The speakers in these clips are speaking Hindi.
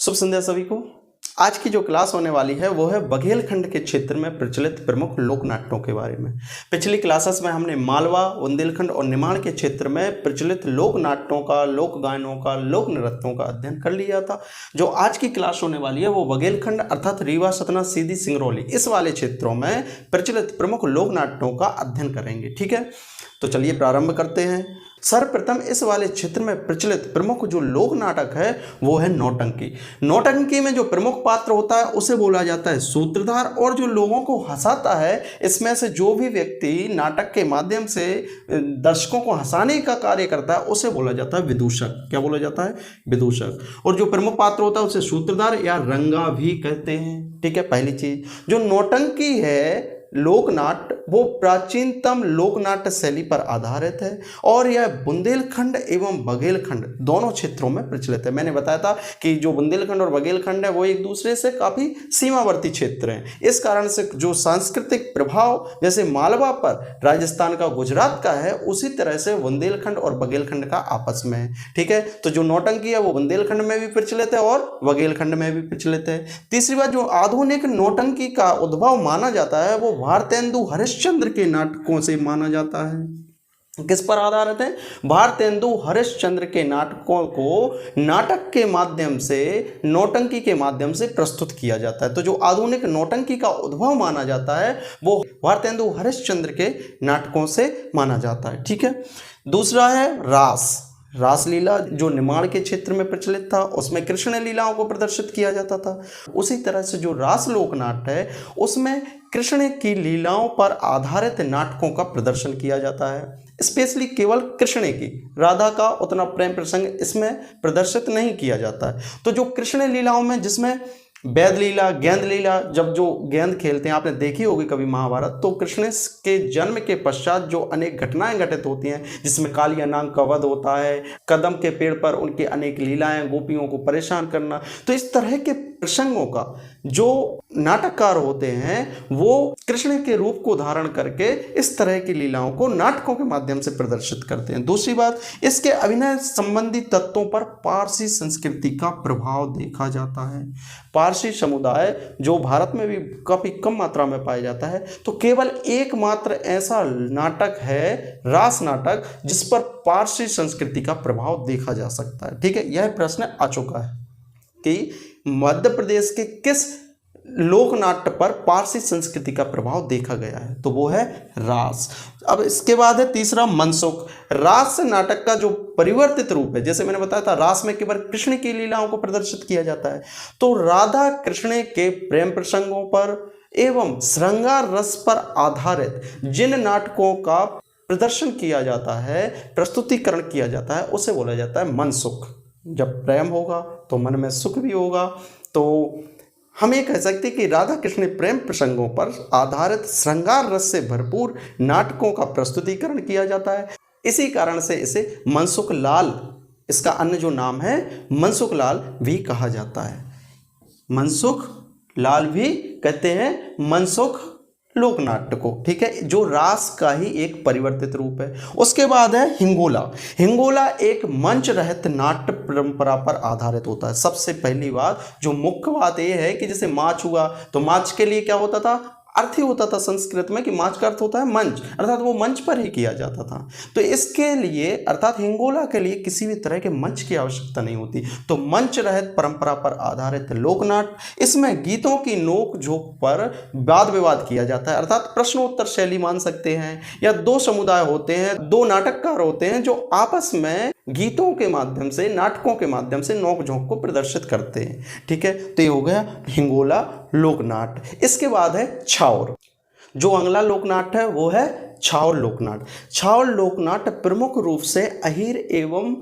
शुभ संध्या सभी को। आज की जो क्लास होने वाली है वो है बघेलखंड के क्षेत्र में प्रचलित प्रमुख लोक नाट्यों के बारे में। पिछली क्लासेस में हमने मालवा, बुंदेलखंड और निमाड़ के क्षेत्र में प्रचलित लोक नाट्यों का, लोक गायनों का, लोक नृत्यों का अध्ययन कर लिया था। जो आज की क्लास होने वाली है वो बघेलखंड अर्थात रीवा, सतना, सीधी, सिंगरौली इस वाले क्षेत्रों में प्रचलित प्रमुख लोक नाट्यों का अध्ययन करेंगे। ठीक है, तो चलिए प्रारंभ करते हैं। सर्वप्रथम इस वाले क्षेत्र में प्रचलित प्रमुख जो लोक नाटक है वो है नौटंकी। नौटंकी में जो प्रमुख पात्र होता है उसे बोला जाता है सूत्रधार, और जो लोगों को हंसाता है इसमें से जो भी व्यक्ति नाटक के माध्यम से दर्शकों को हंसाने का कार्य करता है उसे बोला जाता है विदूषक। क्या बोला जाता है? विदूषक। और जो प्रमुख पात्र होता है उसे सूत्रधार या रंगा भी कहते हैं। ठीक है, पहली चीज जो नौटंकी है लोकनाट्य वो प्राचीनतम लोकनाट्य शैली पर आधारित है और यह बुंदेलखंड एवं बघेलखंड दोनों क्षेत्रों में प्रचलित है। मैंने बताया था कि जो बुंदेलखंड और बघेलखंड है वो एक दूसरे से काफी सीमावर्ती क्षेत्र हैं। इस कारण से जो सांस्कृतिक प्रभाव जैसे मालवा पर राजस्थान का, गुजरात का है, उसी तरह से बुंदेलखंड और बघेलखंड का आपस में है। ठीक है, तो जो नौटंकी है वो बुंदेलखंड में भी प्रचलित है और बघेलखंड में भी प्रचलित है। तीसरी बात, जो आधुनिक नौटंकी का उद्भव माना जाता है वो भारतेंदु हरिश्चंद्र के नाटकों से माना जाता है। किस पर आधारित है? भारतेंदु हरिश्चंद्र के नाटकों को नाटक के माध्यम से, नौटंकी के माध्यम से प्रस्तुत किया जाता है। तो जो आधुनिक नौटंकी का उद्भव माना जाता है वो भारतेंदु हरिश्चंद्र के नाटकों से माना जाता है। ठीक है, दूसरा है रास। रासलीला जो निमाड़ के क्षेत्र में प्रचलित था उसमें कृष्ण लीलाओं को प्रदर्शित किया जाता था। उसी तरह से जो रास लोकनाट्य है उसमें कृष्ण की लीलाओं पर आधारित नाटकों का प्रदर्शन किया जाता है। स्पेशली केवल कृष्ण की, राधा का उतना प्रेम प्रसंग इसमें प्रदर्शित नहीं किया जाता है। तो जो कृष्ण लीलाओं में जिसमें वैद लीला, गेंद लीला, जब जो गेंद खेलते हैं आपने देखी होगी कभी महाभारत, तो कृष्ण के जन्म के पश्चात जो अनेक घटनाएं घटित होती हैं जिसमें कालिया नाग का वध होता है, कदम के पेड़ पर उनकी अनेक लीलाएं, गोपियों को परेशान करना, तो इस तरह के प्रसंगों का जो नाटककार होते हैं वो कृष्ण के रूप को धारण करके इस तरह की लीलाओं को नाटकों के माध्यम से प्रदर्शित करते हैं। दूसरी बात, इसके अभिनय संबंधी तत्वों पर पारसी संस्कृति का प्रभाव देखा जाता है। पारसी समुदाय जो भारत में भी काफी कम मात्रा में पाया जाता है, तो केवल एकमात्र ऐसा नाटक है रास नाटक जिस पर पारसी संस्कृति का प्रभाव देखा जा सकता है। ठीक है, यह प्रश्न आ चुका है कि मध्य प्रदेश के किस लोकनाट्य पर पारसी संस्कृति का प्रभाव देखा गया है, तो वो है रास। अब इसके बाद है तीसरा मनसुख। रास नाटक का जो परिवर्तित रूप है, जैसे मैंने बताया था रास में केवल कृष्ण की लीलाओं को प्रदर्शित किया जाता है, तो राधा कृष्ण के प्रेम प्रसंगों पर एवं श्रृंगार रस पर आधारित जिन नाटकों का प्रदर्शन किया जाता है, प्रस्तुतिकरण किया जाता है, उसे बोला जाता है मनसुख। जब प्रेम होगा तो मन में सुख भी होगा, तो हम ये कह सकते हैं कि राधा कृष्ण प्रेम प्रसंगों पर आधारित श्रृंगार रस से भरपूर नाटकों का प्रस्तुतिकरण किया जाता है। इसी कारण से इसे मनसुख लाल, इसका अन्य जो नाम है मनसुख लाल भी कहा जाता है। मनसुख लाल भी कहते हैं मनसुख लोकनाट्य को। ठीक है, जो रास का ही एक परिवर्तित रूप है। उसके बाद है हिंगोला। हिंगोला एक मंच रहित नाट्य परंपरा पर आधारित होता है। सबसे पहली बात, जो मुख्य बात यह है कि जैसे माच हुआ, तो माच के लिए क्या होता था, अर्थ ही होता था संस्कृत में कि माच का अर्थ होता है मंच, अर्थात वो मंच पर ही किया जाता था। तो इसके लिए अर्थात हिंगोला के लिए किसी भी तरह के मंच की आवश्यकता नहीं होती। तो मंच रहित परंपरा पर आधारित लोकनाट्य, इसमें गीतों की नोक झोंक पर वाद विवाद किया जाता है, अर्थात प्रश्नोत्तर शैली मान सकते हैं, या दो समुदाय होते हैं, दो नाटककार होते हैं जो आपस में गीतों के माध्यम से, नाटकों के माध्यम से नोक झोंक को प्रदर्शित करते हैं। ठीक है, तो ये हो गया हिंगोला लोकनाट्य। इसके बाद है छाउर। जो अगला लोकनाट्य है वो है छाउर लोकनाट्य। छाउर लोकनाट्य प्रमुख रूप से अहीर एवं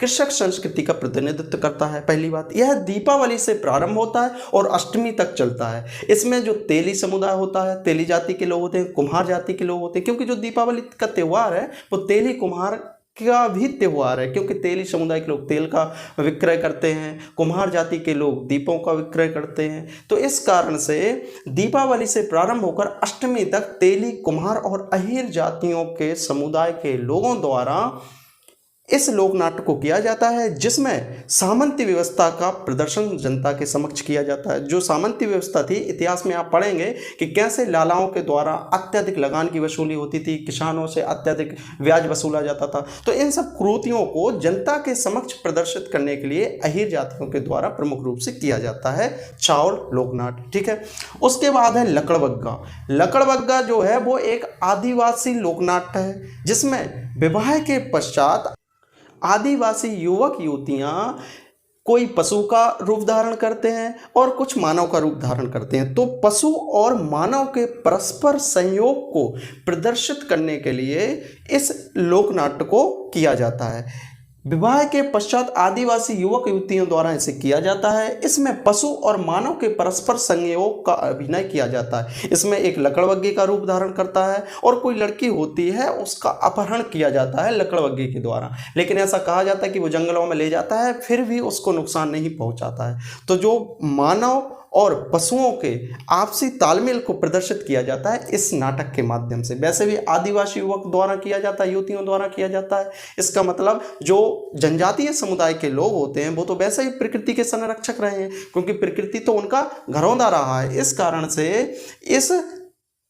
कृषक संस्कृति का प्रतिनिधित्व करता है। पहली बात, यह दीपावली से प्रारंभ होता है और अष्टमी तक चलता है। इसमें जो तेली समुदाय होता है, तेली जाति के लोग होते हैं, कुम्हार जाति के लोग होते हैं, क्योंकि जो दीपावली का त्यौहार है वो तेली कुम्हार का भी त्यौहार है, क्योंकि तेली समुदाय के लोग तेल का विक्रय करते हैं, कुम्हार जाति के लोग दीपों का विक्रय करते हैं। तो इस कारण से दीपावली से प्रारंभ होकर अष्टमी तक तेली, कुम्हार और अहीर जातियों के समुदाय के लोगों द्वारा इस लोक नाट्य को किया जाता है जिसमें सामंती व्यवस्था का प्रदर्शन जनता के समक्ष किया जाता है। जो सामंती व्यवस्था थी, इतिहास में आप पढ़ेंगे कि कैसे लालाओं के द्वारा अत्यधिक लगान की वसूली होती थी, किसानों से अत्यधिक ब्याज वसूला जाता था। तो इन सब कुरीतियों को जनता के समक्ष प्रदर्शित करने के लिए अहीर जातियों के द्वारा प्रमुख रूप से किया जाता है चावल लोकनाट्य। ठीक है। उसके बाद है लकड़बग्गा। लकड़बग्गा जो है वो एक आदिवासी लोकनाट्य है जिसमें विवाह के पश्चात आदिवासी युवक युवतियां कोई पशु का रूप धारण करते हैं और कुछ मानव का रूप धारण करते हैं। तो पशु और मानव के परस्पर संयोग को प्रदर्शित करने के लिए इस लोकनाट्य को किया जाता है। विवाह के पश्चात आदिवासी युवक युवतियों द्वारा इसे किया जाता है। इसमें पशु और मानव के परस्पर संयोग का अभिनय किया जाता है। इसमें एक लकड़बग्गे का रूप धारण करता है और कोई लड़की होती है उसका अपहरण किया जाता है लकड़बग्गे के द्वारा, लेकिन ऐसा कहा जाता है कि वो जंगलों में ले जाता है फिर भी उसको नुकसान नहीं पहुंचाता है। तो जो मानव और पशुओं के आपसी तालमेल को प्रदर्शित किया जाता है इस नाटक के माध्यम से। वैसे भी आदिवासी युवक द्वारा किया जाता है, युवतियों द्वारा किया जाता है। इसका मतलब जो जनजातीय समुदाय के लोग होते हैं वो तो वैसे ही प्रकृति के संरक्षक रहे हैं, क्योंकि प्रकृति तो उनका घरौंदा रहा है। इस कारण से इस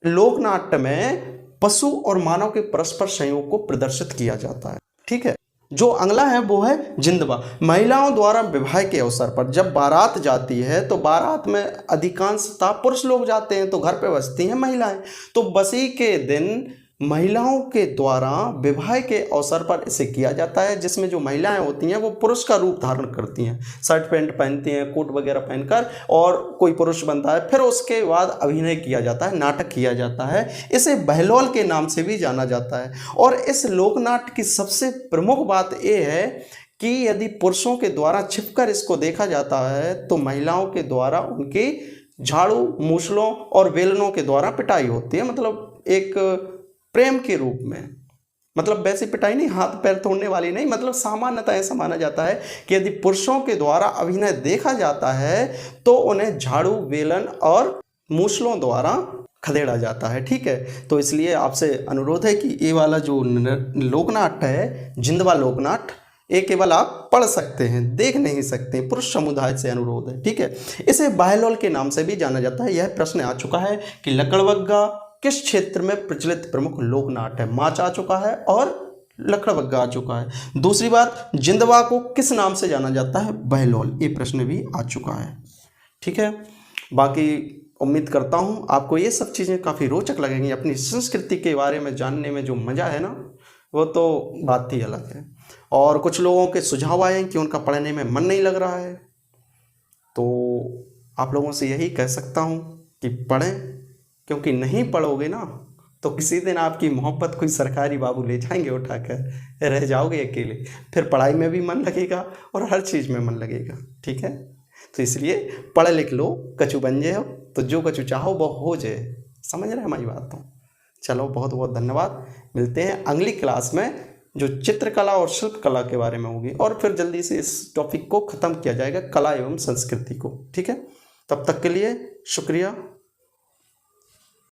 लोकनाट्य में पशु और मानव के परस्पर संयोग को प्रदर्शित किया जाता है। ठीक है। जो अगला है वो है जिंदवा। महिलाओं द्वारा विवाह के अवसर पर जब बारात जाती है तो बारात में अधिकांशतः पुरुष लोग जाते हैं, तो घर पे बसती हैं महिलाएं। तो बसी के दिन महिलाओं के द्वारा विवाह के अवसर पर इसे किया जाता है, जिसमें जो महिलाएं होती हैं वो पुरुष का रूप धारण करती हैं, शर्ट पैंट पहनती हैं, कोट वगैरह पहनकर, और कोई पुरुष बनता है। फिर उसके बाद अभिनय किया जाता है, नाटक किया जाता है। इसे बहलोल के नाम से भी जाना जाता है। और इस लोकनाट्य की सबसे प्रमुख बात यह है कि यदि पुरुषों के द्वारा छिपकर इसको देखा जाता है तो महिलाओं के द्वारा उनकी झाड़ू, मूसलों और बेलनों के द्वारा पिटाई होती है। मतलब एक प्रेम के रूप में, मतलब वैसी पिटाई नहीं, हाथ पैर तोड़ने वाली नहीं। मतलब सामान्यतः ऐसा माना जाता है कि यदि पुरुषों के द्वारा अभिनय देखा जाता है तो उन्हें झाड़ू, बेलन और मूसलों द्वारा खदेड़ा जाता है। ठीक है। तो इसलिए आपसे अनुरोध है कि ये वाला जो लोकनाट्य है, जिंदवा लोकनाट्य, ये केवल आप पढ़ सकते हैं, देख नहीं सकते। पुरुष समुदाय से अनुरोध है। ठीक है। इसे बहलोल के नाम से भी जाना जाता है। यह प्रश्न आ चुका है कि लकड़बग्गा किस क्षेत्र में प्रचलित प्रमुख लोकनाट्य है। माच आ चुका है और लकड़बग्गा आ चुका है। दूसरी बात, जिंदवा को किस नाम से जाना जाता है, बहलोल, ये प्रश्न भी आ चुका है। ठीक है। बाकी उम्मीद करता हूँ आपको ये सब चीज़ें काफ़ी रोचक लगेंगी। अपनी संस्कृति के बारे में जानने में जो मज़ा है ना, वो तो बात ही अलग है। और कुछ लोगों के सुझाव आए हैं कि उनका पढ़ने में मन नहीं लग रहा है, तो आप लोगों से यही कह सकता हूँ कि पढ़ें, क्योंकि नहीं पढ़ोगे ना तो किसी दिन आपकी मोहब्बत कोई सरकारी बाबू ले जाएंगे उठाकर, रह जाओगे अकेले। फिर पढ़ाई में भी मन लगेगा और हर चीज़ में मन लगेगा। ठीक है। तो इसलिए पढ़ लिख लो, कछु बन जाओ, तो जो कछु चाहो वो हो जाए। समझ रहे हैं हमारी बात? तो चलो, बहुत बहुत धन्यवाद। मिलते हैं अगली क्लास में जो चित्रकला और शिल्पकला के बारे में होगी, और फिर जल्दी से इस टॉपिक को ख़त्म किया जाएगा, कला एवं संस्कृति को। ठीक है। तब तक के लिए शुक्रिया।